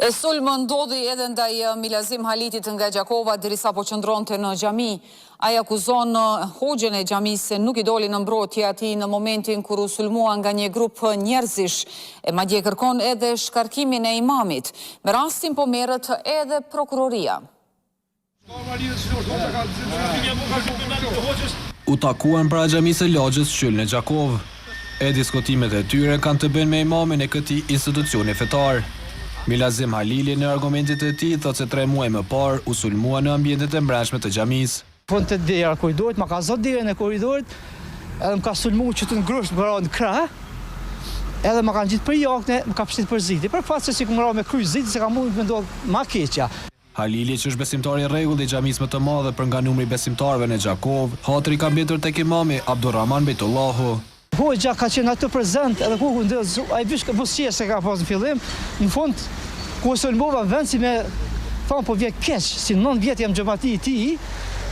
Sulm ndodhi edhe ndaj Milazim Halitit nga Gjakova derisa po qëndronte në xhami. Ai akuzon hoxhën e xhamisë se nuk I doli në mbrojtje atij në momentin kur u sulmua nga një grup njerëzish e madje kërkon edhe shkarkimin e imamit. Me rastin po merret edhe prokuroria. U takuan pra xhamisë së Lagjës Qyll në Gjakovë. E diskutimet e tyre kanë të bëjnë me imamin e këtij institucioni fetar. Milazim Halili në argumentit e tij thotë se 3 muaj më parë u sulmua në ambientet e mbrëmshme të xhamisë. Fund të dera korridorit, ma ka zot derën e korridorit, edhe më ka sulmuar që të ngrusht më ra në krah, edhe më kanë gjitë për jakne, më ka pështit për ziti. Për fat se si më ra me kry ziti, se ka mund të ndodh ma keqja. Halili, që është besimtar I rregullt I xhamisë më të madhe për nga numri besimtarëve në Gjakovë, hatri ka mbetur tek imami Abdurrahman Bejtullahu. Hoxha ka qenë atë prezent, edhe ku ai vish ka bosqes se ka pas në fillim, në fund ku sulmova vend si me thonë po vjen keq, si 9 vjet jam xhamati I tij,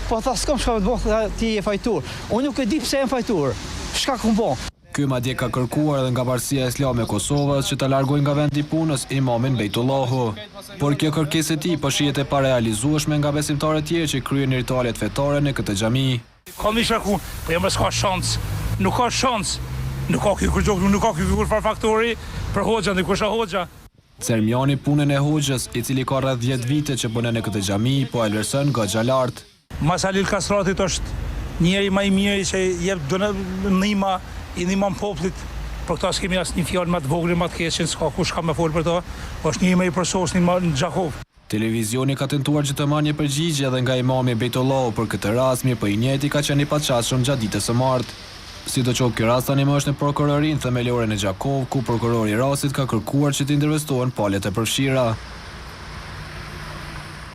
po tha s'kam çka të bëj, ti je fajtur. Unë nuk e di pse jam fajtur. Çka kum bë? Ky madje ka kërkuar edhe nga Bashkia Islame e Kosovës që ta largojë nga vendi I punës imamin Bejtullahu. Por kjo kërkesë e tij po shihet e parealizueshme nga besimtarët tjerë që kryen ritualet fetare në këtë xhami. Kam isha ku, po jam s'ka shans. Nuk ka shans. Nuk ka ky kurgjok, nuk ka ky farfaktori për hoxha dhe kusha hoxha. Cermiani punën e hoxhës, I cili ka rreth 10 vite që punon në këtë xhami, po e vlerëson goxha lart. Masalil Kastratit është njeri më I miri që jep ndihma I ndihmon popullit. Për këtë s'kemi asnjë fjalë më të vogël më të keq, s'ka kush ka më fol për to. Është një më I përsosur në Gjakovë. Televizioni ka tentuar që të marrë një përgjigje edhe nga imami Bejtullahu për këtë rast, mirë po I njëjti ka qenë I paqashëm gjatë ditës së martë. Sidoqoftë ky rast tani më është në prokurorinë themelore në Gjakovë, ku prokurori I rastit ka kërkuar që të intervestohen palët e përfshira.